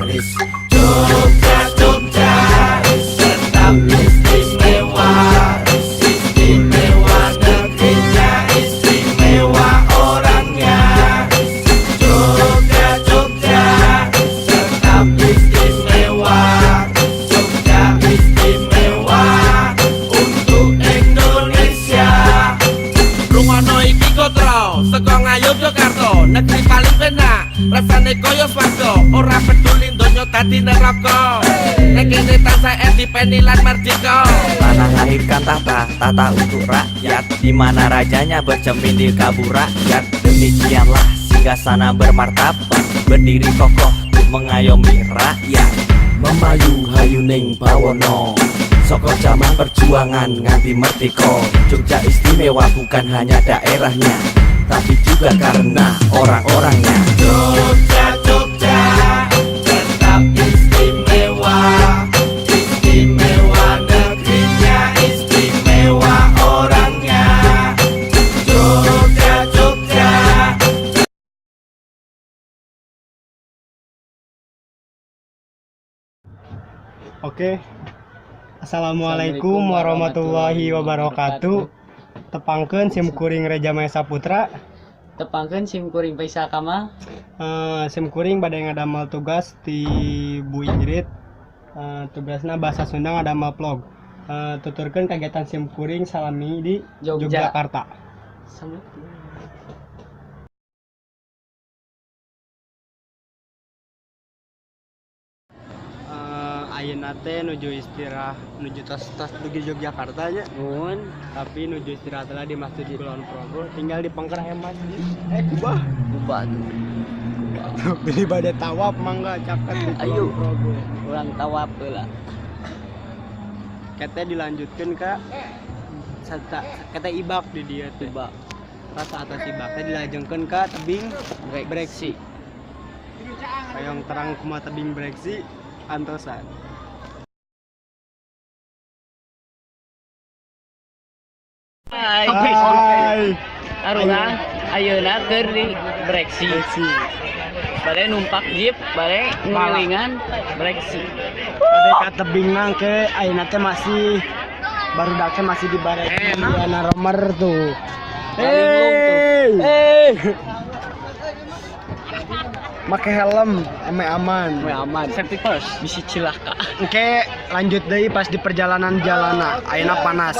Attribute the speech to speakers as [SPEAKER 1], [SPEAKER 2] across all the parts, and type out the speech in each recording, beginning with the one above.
[SPEAKER 1] manis. Jogja, Jogja, tetap istimewa. Istimewa negerinya, istimewa orangnya. Jogja, Jogja, tetap istimewa. Jogja istimewa untuk Indonesia. Rungono iki kotro, saka Ngayogyakarta, negeri paling penak. Rasane koyo swarga, ora peduli donya dadi neraka. Nek kene tansah independen lan merdeka.
[SPEAKER 2] Tanah lahirkan tata untuk rakyat, di mana rajanya bercermin di kabur rakyat. Demikianlah singgasana bermartabat, berdiri kokoh untuk mengayomi rakyat.
[SPEAKER 1] Memayu hayuning bawono, soko zaman perjuangan nganti merdeka. Jogja istimewa bukan hanya daerahnya, tapi juga karena orang-orangnya. Jogja, Jogja, tetap istimewa. Istimewa negerinya, istimewa orangnya. Jogja, Jogja.
[SPEAKER 3] Oke. Assalamualaikum warahmatullahi wabarakatuh. Tepangkeun sim kuring Reja Maya Saputra.
[SPEAKER 4] Tepangkeun sim kuring Faisal Kamal.
[SPEAKER 3] Sim kuring bade ngadamel tugas di Bu Ingrid. Tugasna bahasa Sunda ngadamel vlog. Tuturkeun kegiatan sim kuring salami di Yogyakarta. Ayeuna teh nuju istirahat, nuju tas pergi Yogyakarta nya. Tapi nuju istirahat lah di Masjid Kulon Progo, tinggal di Pangkerah Masjid. Kubah beli bade tawaf mangga caket di Kulon Progo.
[SPEAKER 4] Urang tawaf heula.
[SPEAKER 3] Kete dilanjutkeun ka kete ibak di dieu teh. Rasa atas ibak teh dilajengkeun ka tebing breksi. Hayang terang kumaha tebing breksi antosan.
[SPEAKER 4] Hai. Arurang ayeuna keur di breksi. Bade numpak jeep, bade ngiringan breksi.
[SPEAKER 3] Bade ka tebing nang ke ayeuna teh masih barudak teh masih di bareng Diana Romer tuh. Make helm, aman.
[SPEAKER 4] Safety first, bisi cilaka.
[SPEAKER 3] Oke, lanjut deui pas di perjalanan jalana. Ayeuna panas.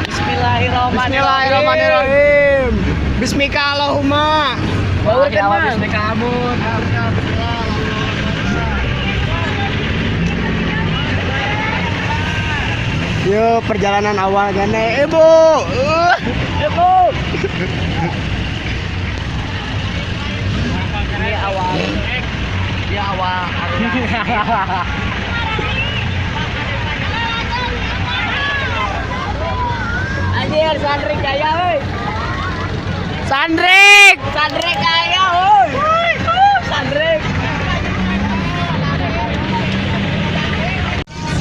[SPEAKER 3] Bismillahirrahmanirrahim. Bismika Allahumma.
[SPEAKER 4] Baurkeun mah. Bismika amun.
[SPEAKER 3] Yuk, perjalanan awal gane, Ibu.
[SPEAKER 4] Ini awal. Dia awal. Anjir, Sandrik kaya euy. Sandrik kaya euy. Sandrik.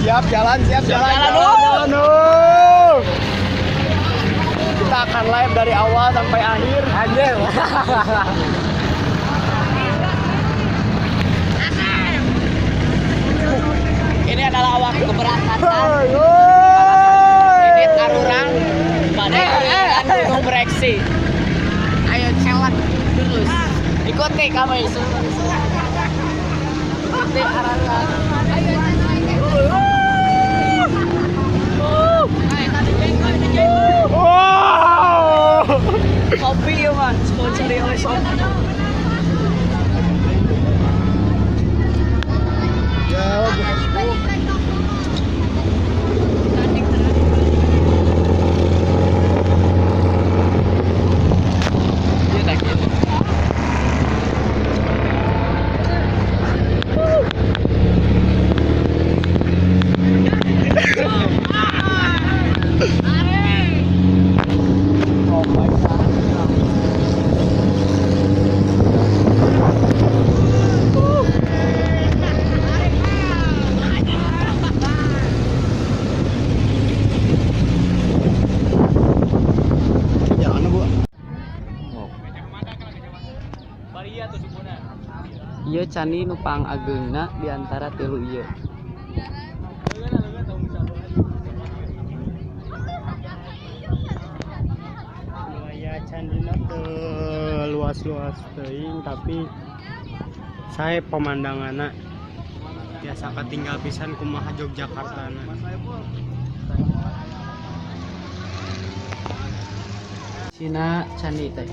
[SPEAKER 3] Siap jalan.
[SPEAKER 4] Jalan.
[SPEAKER 3] Kita akan live dari awal sampai akhir.
[SPEAKER 4] Anjir. Ini adalah awak keberangkatan. Ini Arurang pada Gunung Breksi. Ayo celak terus. Ikuti kami. Ikuti Arurang. Kopi ya man, sponsori oleh Sopi.
[SPEAKER 3] Ieu candi nu pangageungna di antara tilu ieu. Wilayah candina teu luas-luas teuing tapi sae pemandanganna biasa katinggal pisan kumaha Yogyakarta na. Cina candi teh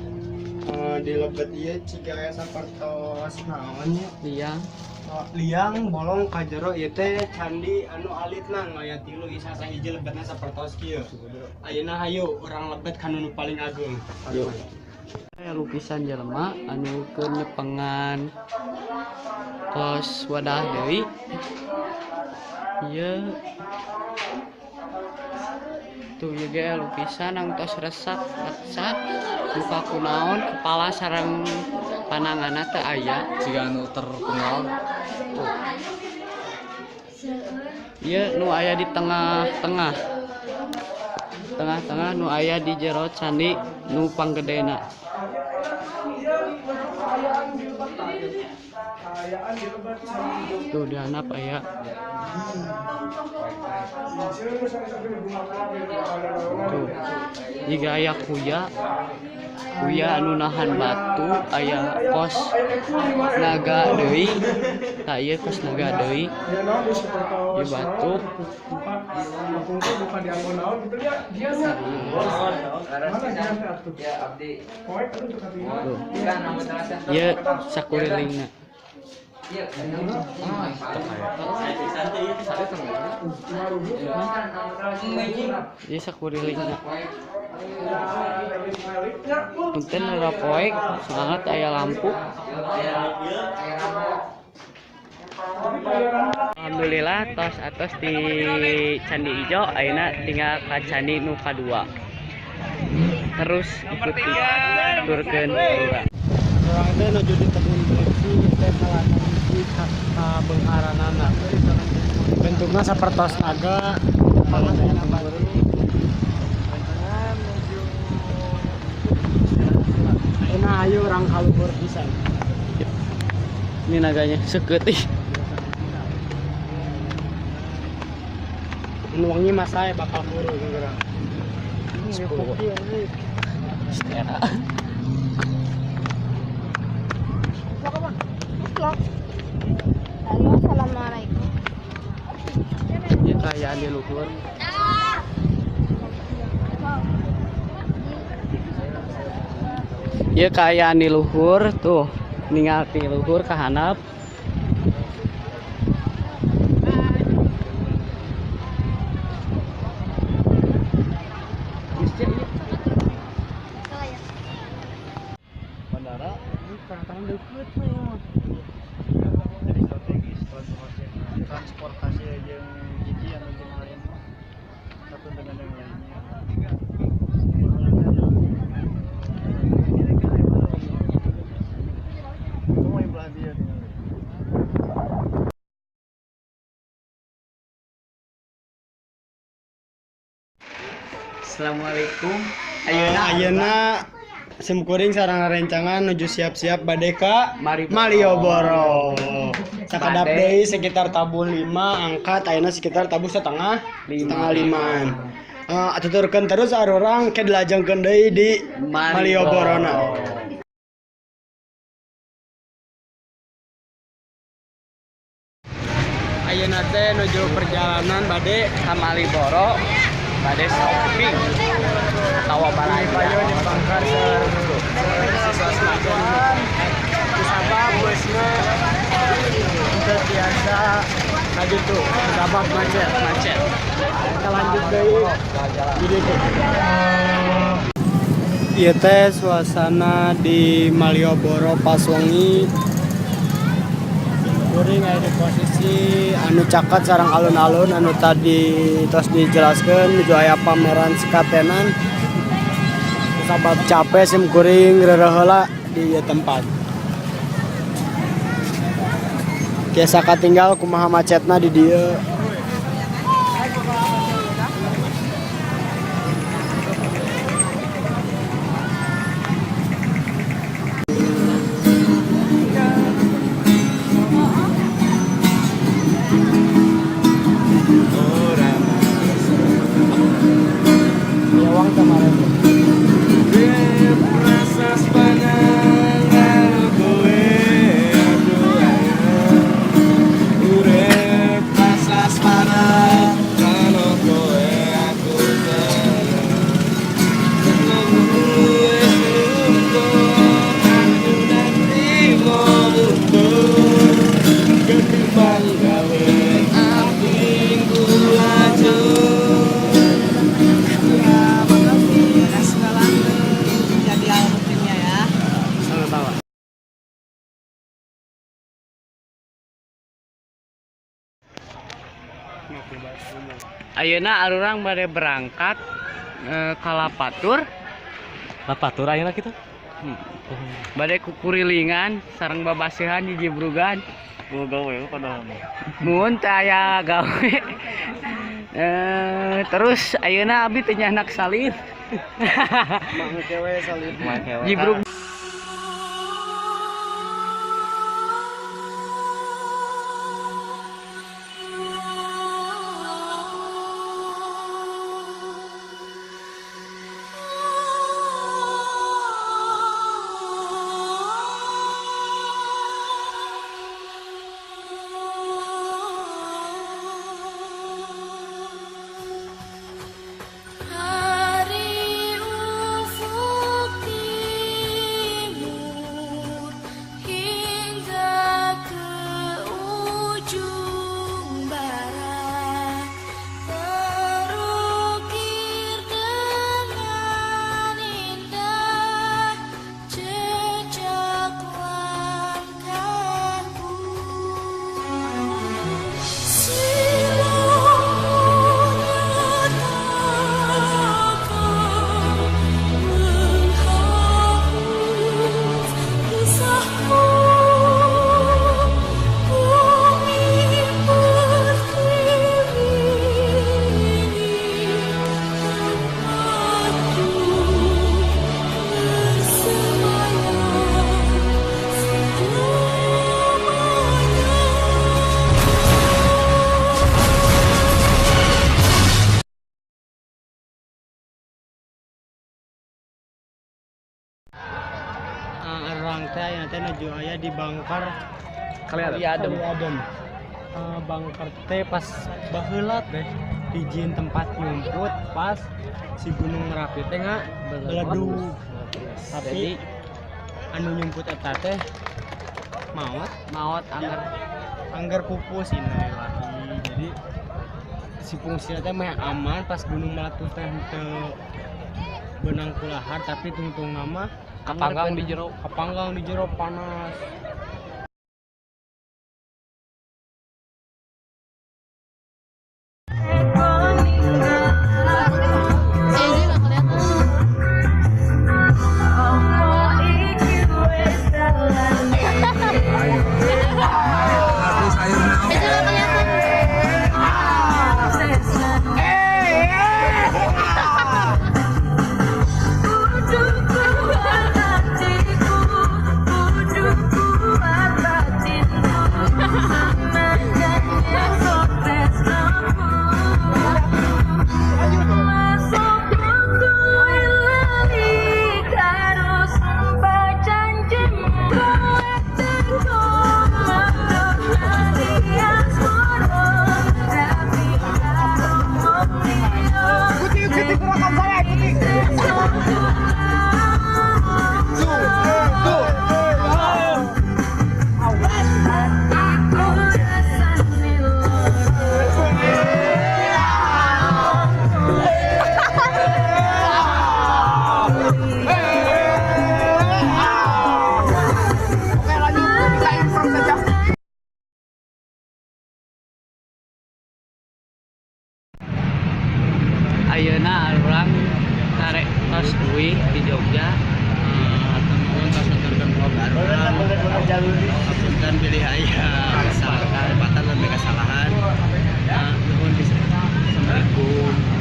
[SPEAKER 3] di lebet ieu ciga aya sapertos naon nya liang bolong ka jero ieu teh candi anu alitna nu aya 3 isa sahiji lebetna sapertos kieu. Ayeuna hayu urang lebet ka nu paling agung. Yuk. Aya lukisan jelema anu keur nyepengan kos wadah deui. Ieu tuh juga lukisan yang tos resep muka kunaon kepala sarang pananganna teu aya
[SPEAKER 4] Jika anu terkenal
[SPEAKER 3] ieu nu aya di tengah-tengah nu aya di jero candi nu panggedena. Tuh di handap aya tuh jika aya kuya anu nahan batu aya kos naga deui tah ieu kos naga deui ieu batu ieu sakurilingna. Ieu sakurilingna. Punten rarapoek sangat aya lampu. Alhamdulillah tos atos di Candi Ijo ayeuna tinggal ka candi nu kadua. Terus ikuti turkeun urang. Urang teh nuju di kebun breksi teh kalana di ka beungharanana. Bentukna sapertos naga pangaseuna baru. Ayeuna ayo urang kaluhur pisan. Ini naganya seukeut ih. Nuwangi mas saya bakal buru geura. Stera.
[SPEAKER 5] Halo, assalamualaikum.
[SPEAKER 3] Ya kayaan di luhur. Ya kayaan di luhur tuh, ninggal di luhur ka handap.
[SPEAKER 4] bandara
[SPEAKER 3] Ini tangan deukeut mah.
[SPEAKER 4] jadi strategis transportasi jeung hiji anu jeung lain satu dengan yang lainnya. Semua yang belah dia dengan
[SPEAKER 3] Assalamualaikum.
[SPEAKER 6] Ayeuna simkuring sareng rencangan nuju siap-siap bade ka
[SPEAKER 3] Malioboro.
[SPEAKER 6] Malioboro. Sakadap
[SPEAKER 3] Bade.
[SPEAKER 6] deui sekitar tabuh 5 angkat ayeuna sekitar tabuh setengah limaan. Atuturkeun terus arurang ke dilajengkeun deui di Malioborona. Ayeuna teh nuju perjalanan bade
[SPEAKER 3] Ka Malioboro bade shopping atawa balanja.
[SPEAKER 6] Ayo di Bangkar siswa semacam kusabab busna untuk biasa tadi tuh kusabab macet. Kita lanjut deui di ditu. Ieu teh suasana di Malioboro pas wengi. Kuring aya di posisi anu caket sareng alun-alun anu tadi tos dijelaskeun nuju aya pameran sekatenan. Sabab capek sim kuring reureuh heula di ieu tempat. Tiasa katinggal kumaha macetna di dieu.
[SPEAKER 3] Ayeuna arurang bade berangkat ka Lapatur.
[SPEAKER 2] Lapatur ayeuna kitu.
[SPEAKER 3] Bade kukurilingan sareng babasihan di Jibrugan.
[SPEAKER 4] Gawe padahal mah.
[SPEAKER 3] Mun teh aya gawe. Terus ayeuna abi teh nyanak salin.
[SPEAKER 6] Mang kewe salib.
[SPEAKER 3] Jibrug
[SPEAKER 5] Hari ufuk timur hingga ke ujung barat terukir dengan indah jejak langkahku.
[SPEAKER 3] arurang teh ayeuna teh nuju aya di Bangkar
[SPEAKER 2] Kali
[SPEAKER 3] Adem. Bangkar teh pas baheula teh dijieun tempat nyumput pas si Gunung Merapi teh beledug. Tapi anu nyumput eta teh maot anggar pupus innalillahi. Jadi si fungsina teh meh aman pas Gunung Meletus teh teu benang kulahar tapi tungtung nama kapanggang di jero panas. Ayeuna arurang tarik tos duwi di Jogja temuan tos nonton vlog arurang dan pilih aya kesalahan dan kesalahan nuhun bisa. Assalamualaikum.